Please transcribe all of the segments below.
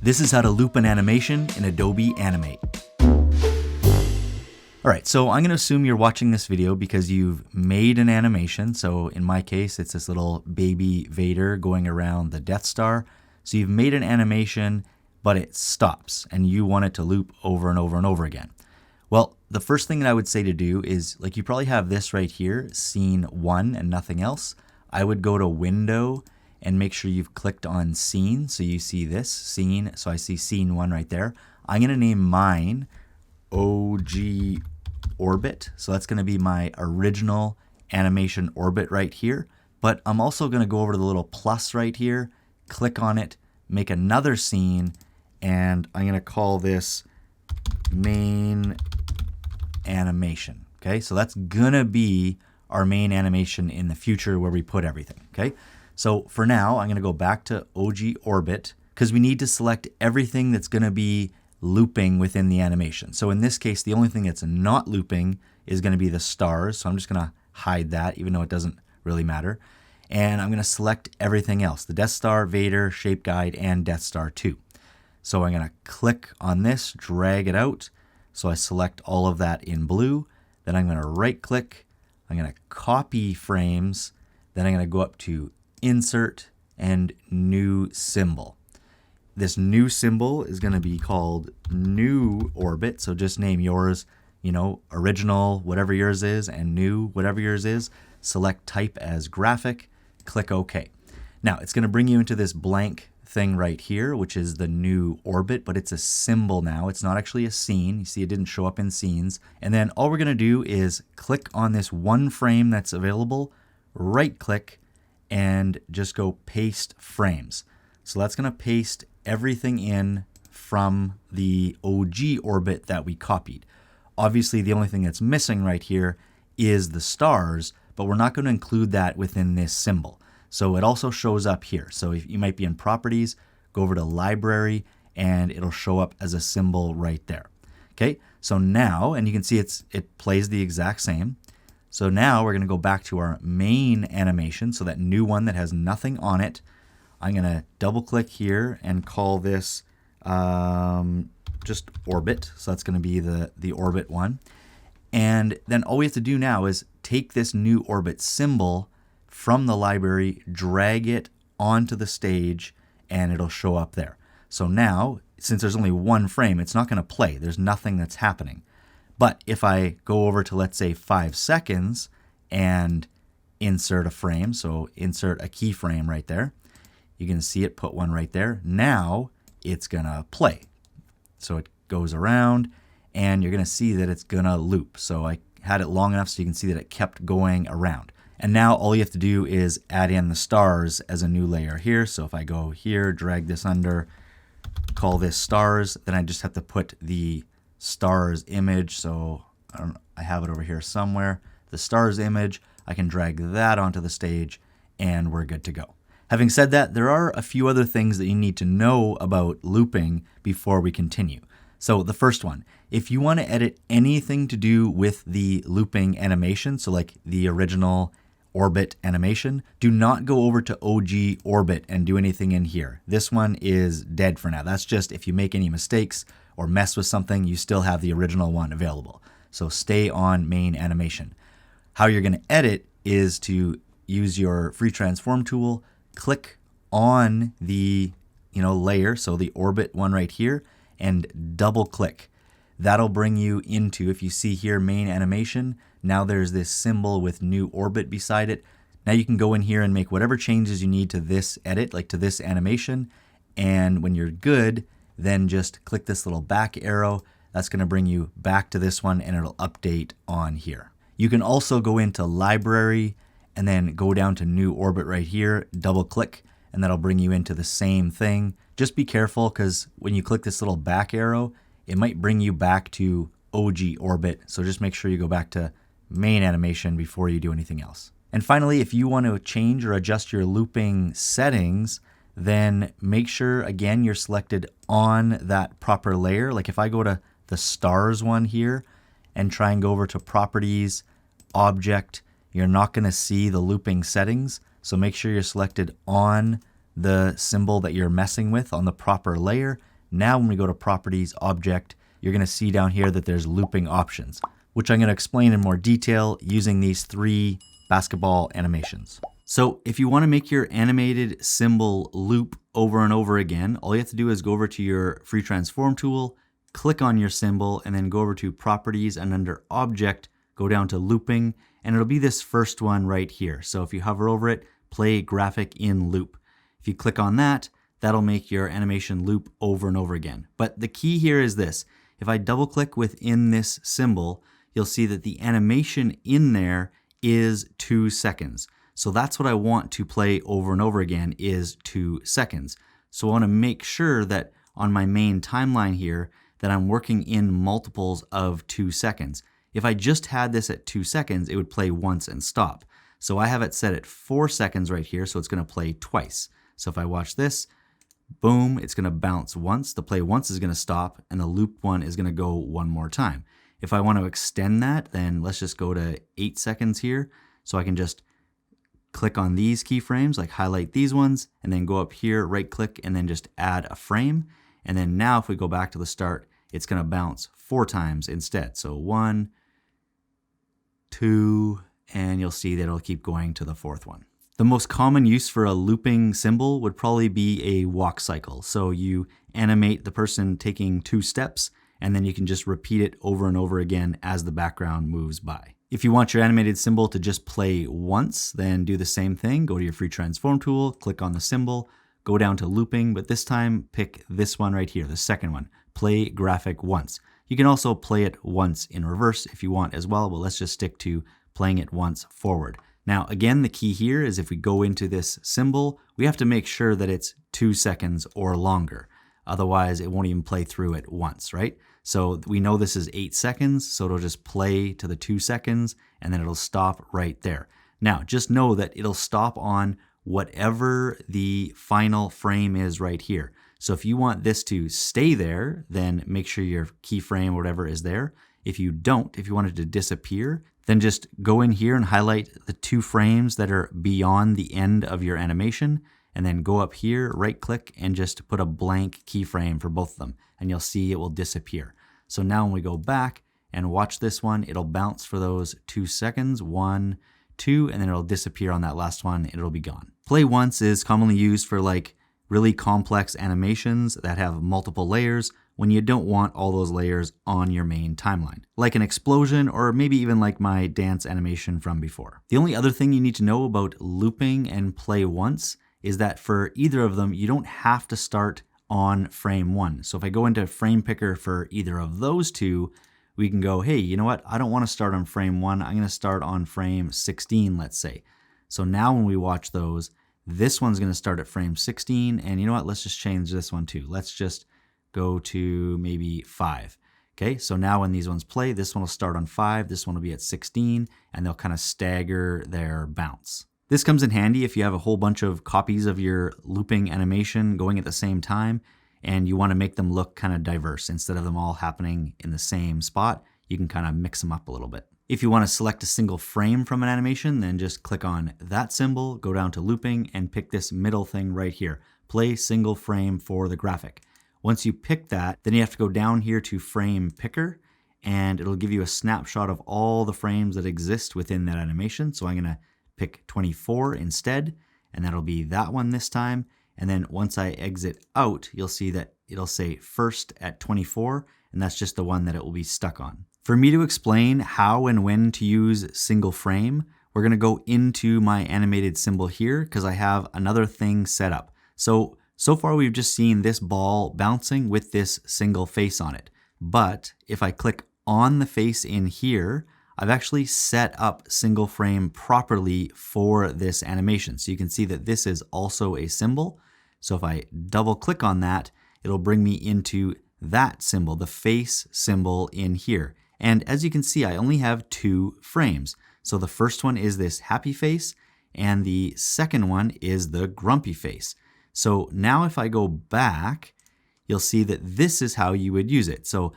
This is how to loop an animation in Adobe Animate. Alright, so I'm going to assume you're watching this video because you've made an animation. So in my case, it's this little baby Vader going around the Death Star. So you've made an animation, but it stops and you want it to loop over and over and over again. Well, the first thing that I would say to do is, like, you probably have this right here, scene 1 and nothing else. I would go to Window and make sure you've clicked on Scene. So you see this scene. So I see scene 1 right there. I'm going to name mine OG Orbit. So that's going to be my original animation orbit right here. But I'm also going to go over to the little plus right here, click on it, make another scene, and I'm going to call this main animation. Okay, so that's going to be our main animation in the future where we put everything. Okay, so for now, I'm going to go back to OG Orbit because we need to select everything that's going to be looping within the animation. So in this case, the only thing that's not looping is going to be the stars. So I'm just going to hide that, even though it doesn't really matter. And I'm going to select everything else, the Death Star, Vader, Shape Guide, and Death Star 2. So I'm going to click on this, drag it out. So I select all of that in blue. Then I'm going to right click. I'm going to copy frames. Then I'm going to go up to Insert and New Symbol. This new symbol is going to be called New Orbit. So just name yours, original, whatever yours is, and new, whatever yours is. Select type as graphic, click OK. Now it's going to bring you into this blank thing right here, which is the new orbit, but it's a symbol now. It's not actually a scene. You see it didn't show up in scenes. And then all we're going to do is click on this one frame that's available, right click, and just go paste frames. So that's going to paste everything in from the OG orbit that we copied. Obviously, the only thing that's missing right here is the stars, but we're not going to include that within this symbol. So it also shows up here. So if you might be in Properties, go over to Library, and it'll show up as a symbol right there. Okay, so now, and you can see it plays the exact same. So now we're going to go back to our main animation, so that new one that has nothing on it. I'm going to double click here and call this just Orbit. So that's going to be the Orbit one. And then all we have to do now is take this new Orbit symbol from the library, drag it onto the stage, and it'll show up there. So now, since there's only one frame, it's not going to play. There's nothing that's happening. But if I go over to, let's say, 5 seconds and insert a frame, so insert a keyframe right there, you can see it put one right there. Now it's going to play. So it goes around, and you're going to see that it's going to loop. So I had it long enough so you can see that it kept going around. And now all you have to do is add in the stars as a new layer here. So if I go here, drag this under, call this stars, then I just have to put the stars image. So I have it over here somewhere. The stars image, I can drag that onto the stage, and we're good to go. Having said that, there are a few other things that you need to know about looping before we continue. So the first one, if you want to edit anything to do with the looping animation, so like the original Orbit animation, do not go over to OG Orbit and do anything in here. This one is dead for now. That's just if you make any mistakes or mess with something, you still have the original one available. So stay on main animation. How you're going to edit is to use your free transform tool, click on the layer, so the orbit one right here, and double click. That'll bring you into, if you see here, main animation. Now there's this symbol with new orbit beside it. Now you can go in here and make whatever changes you need to this edit, like to this animation. And when you're good, then just click this little back arrow. That's going to bring you back to this one, and it'll update on here. You can also go into Library and then go down to new orbit right here, double click, and that'll bring you into the same thing. Just be careful, because when you click this little back arrow, it might bring you back to OG orbit. So just make sure you go back to main animation before you do anything else. And finally, if you want to change or adjust your looping settings, then make sure, again, you're selected on that proper layer. Like if I go to the stars one here and try and go over to Properties, Object, you're not going to see the looping settings. So make sure you're selected on the symbol that you're messing with on the proper layer, Now when we go to Properties, Object, you're going to see down here that there's looping options, which I'm going to explain in more detail using these 3 basketball animations. So if you want to make your animated symbol loop over and over again, all you have to do is go over to your free transform tool, click on your symbol, and then go over to Properties, and under Object, go down to Looping, and it'll be this first one right here. So if you hover over it, Play Graphic in Loop. If you click on that, that'll make your animation loop over and over again. But the key here is this. If I double click within this symbol, you'll see that the animation in there is 2 seconds. So that's what I want to play over and over again, is 2 seconds. So I want to make sure that on my main timeline here that I'm working in multiples of 2 seconds. If I just had this at 2 seconds, it would play once and stop. So I have it set at 4 seconds right here, so it's going to play twice. So if I watch this, boom, it's going to bounce once, the play once is going to stop, and the loop one is going to go one more time. If I want to extend that, then let's just go to 8 seconds here. So I can just click on these keyframes, like highlight these ones, and then go up here, right click, and then just add a frame. And then now if we go back to the start, it's going to bounce 4 times instead. So 1, 2, and you'll see that it'll keep going to the 4th one. The most common use for a looping symbol would probably be a walk cycle. So you animate the person taking 2 steps, and then you can just repeat it over and over again as the background moves by. If you want your animated symbol to just play once, then do the same thing. Go to your free transform tool, click on the symbol, go down to looping, but this time pick this one right here, the second one, play graphic once. You can also play it once in reverse if you want as well, but let's just stick to playing it once forward. Now, again, the key here is if we go into this symbol, we have to make sure that it's 2 seconds or longer. Otherwise, it won't even play through it once, right? So we know this is 8 seconds, so it'll just play to the 2 seconds, and then it'll stop right there. Now, just know that it'll stop on whatever the final frame is right here. So if you want this to stay there, then make sure your keyframe or whatever is there. If you don't, if you want it to disappear, then just go in here and highlight the 2 frames that are beyond the end of your animation, and then go up here, right click, and just put a blank keyframe for both of them, and you'll see it will disappear. So now when we go back and watch this one, it'll bounce for those 2 seconds, 1, 2, and then it'll disappear on that last one, and it'll be gone. Play once is commonly used for like really complex animations that have multiple layers when you don't want all those layers on your main timeline, like an explosion or maybe even like my dance animation from before. The only other thing you need to know about looping and play once is that for either of them, you don't have to start on frame 1. So if I go into frame picker for either of those 2, we can go, hey, you know what? I don't want to start on frame 1. I'm going to start on frame 16, let's say. So now when we watch those, this one's going to start at frame 16. And you know what? Let's just change this one too. Let's just go to maybe 5. Okay, so now when these ones play, this one will start on 5, this one will be at 16, and they'll kind of stagger their bounce. This comes in handy if you have a whole bunch of copies of your looping animation going at the same time, and you want to make them look kind of diverse. Instead of them all happening in the same spot, you can kind of mix them up a little bit. If you want to select a single frame from an animation, then just click on that symbol, go down to looping, and pick this middle thing right here, play single frame for the graphic. Once you pick that, then you have to go down here to frame picker, and it'll give you a snapshot of all the frames that exist within that animation. So I'm going to pick 24 instead, and that'll be that one this time. And then once I exit out, you'll see that it'll say first at 24, and that's just the one that it will be stuck on. For me to explain how and when to use single frame, we're going to go into my animated symbol here because I have another thing set up. So far we've just seen this ball bouncing with this single face on it. But if I click on the face in here, I've actually set up single frame properly for this animation. So you can see that this is also a symbol. So if I double click on that, it'll bring me into that symbol, the face symbol in here. And as you can see, I only have 2 frames. So the first one is this happy face, and the second one is the grumpy face. So now if I go back, you'll see that this is how you would use it. So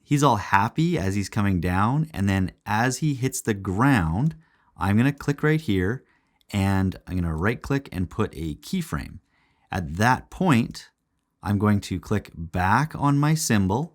he's all happy as he's coming down, and then as he hits the ground, I'm going to click right here, and I'm going to right click and put a keyframe. At that point, I'm going to click back on my symbol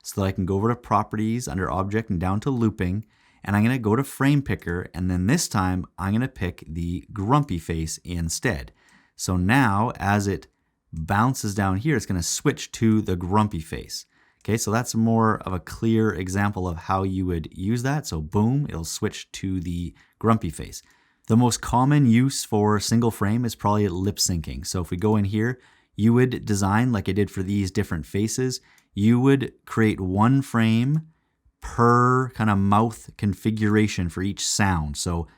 so that I can go over to Properties under Object and down to Looping. And I'm going to go to Frame Picker, and then this time I'm going to pick the grumpy face instead. So now as it bounces down here, it's going to switch to the grumpy face. Okay, so that's more of a clear example of how you would use that. So boom, it'll switch to the grumpy face. The most common use for single frame is probably lip syncing. So if we go in here, you would design like I did for these different faces. You would create one frame per kind of mouth configuration for each sound. So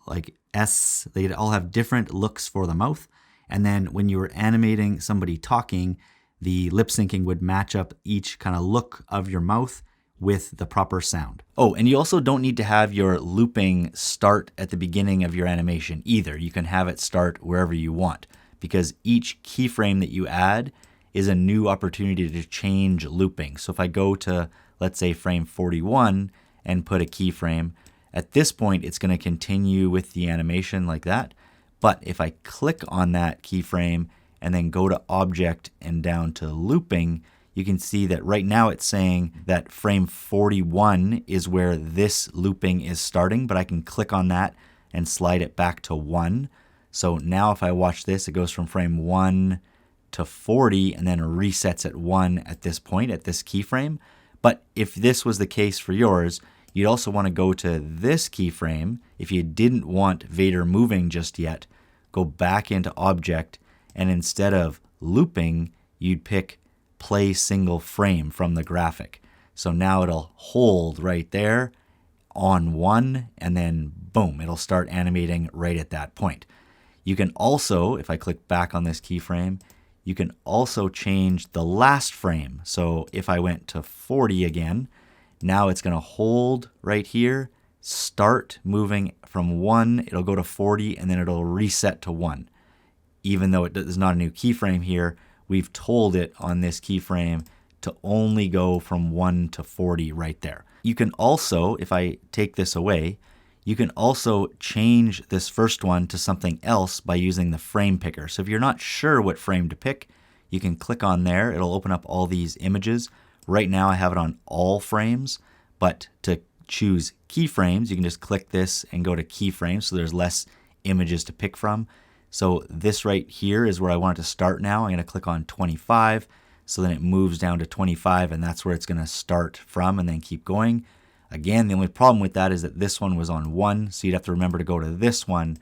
like S, they'd all have different looks for the mouth. And then when you were animating somebody talking, the lip syncing would match up each kind of look of your mouth with the proper sound. Oh, and you also don't need to have your looping start at the beginning of your animation either. You can have it start wherever you want, because each keyframe that you add is a new opportunity to change looping. So if I go to, let's say, frame 41 and put a keyframe, at this point it's going to continue with the animation like that. But if I click on that keyframe and then go to Object and down to Looping, you can see that right now it's saying that frame 41 is where this looping is starting, but I can click on that and slide it back to 1. So now if I watch this, it goes from frame 1 to 40 and then resets at 1 at this point, at this keyframe. But if this was the case for yours, you'd also want to go to this keyframe. If you didn't want Vader moving just yet, go back into Object, and instead of looping, you'd pick Play Single Frame from the graphic. So now it'll hold right there on 1, and then boom, it'll start animating right at that point. You can also, if I click back on this keyframe, you can also change the last frame. So if I went to 40 again, now it's going to hold right here, start moving from 1, it'll go to 40, and then it'll reset to 1. Even though it is not a new keyframe here, we've told it on this keyframe to only go from 1 to 40 right there. You can also, if I take this away, you can also change this first one to something else by using the frame picker. So if you're not sure what frame to pick, you can click on there. It'll open up all these images. Right now I have it on all frames, but to choose keyframes, you can just click this and go to keyframes, so there's less images to pick from. So this right here is where I want it to start now. I'm going to click on 25, so then it moves down to 25, and that's where it's going to start from and then keep going. Again, the only problem with that is that this one was on 1, so you'd have to remember to go to this one,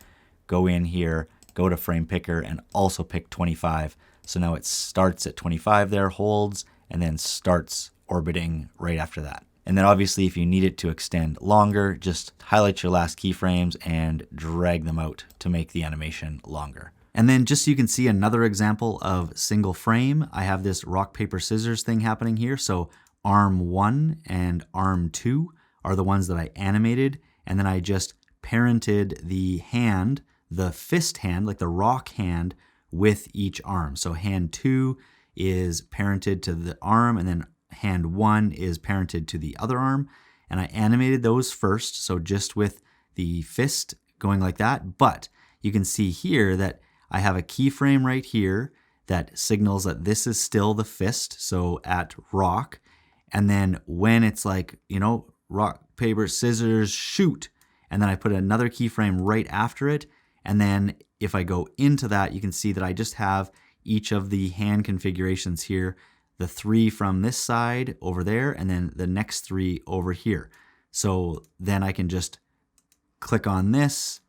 go in here, go to frame picker, and also pick 25. So now it starts at 25 there, holds, and then starts orbiting right after that. And then obviously if you need it to extend longer, just highlight your last keyframes and drag them out to make the animation longer. And then just so you can see another example of single frame, I have this rock, paper, scissors thing happening here. So arm 1 and arm 2 are the ones that I animated, and then I just parented the hand, the fist hand, like the rock hand, with each arm. So hand 2 is parented to the arm, and then hand 1 is parented to the other arm, and I animated those first, so just with the fist going like that. But you can see here that I have a keyframe right here that signals that this is still the fist, so at rock, and then when it's like, you know, rock, paper, scissors, shoot, and then I put another keyframe right after it, and then if I go into that, you can see that I just have each of the hand configurations here, the 3 from this side over there, and then the next 3 over here. So then I can just click on this,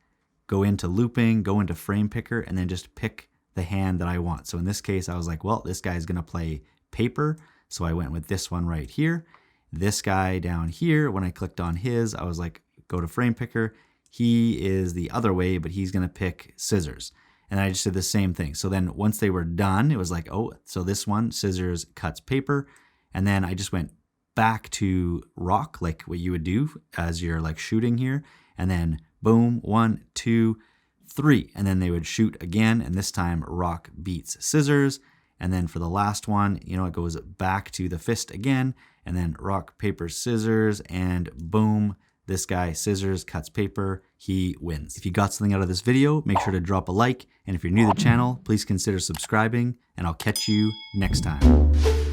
go into looping, go into frame picker, and then just pick the hand that I want. So in this case, I was like, well, this guy's going to play paper. So I went with this one right here. This guy down here, when I clicked on his, I was like, go to frame picker. He is the other way, but he's going to pick scissors. And I just did the same thing. So then once they were done, it was like, oh, so this one, scissors cuts paper. And then I just went back to rock, like what you would do as you're like shooting here. And then boom, 1, 2, 3. And then they would shoot again. And this time rock beats scissors. And then for the last one, you know, it goes back to the fist again. And then rock, paper, scissors, and boom, This guy scissors, cuts paper, he wins. If you got something out of this video, make sure to drop a like. And if you're new to the channel, please consider subscribing, and I'll catch you next time.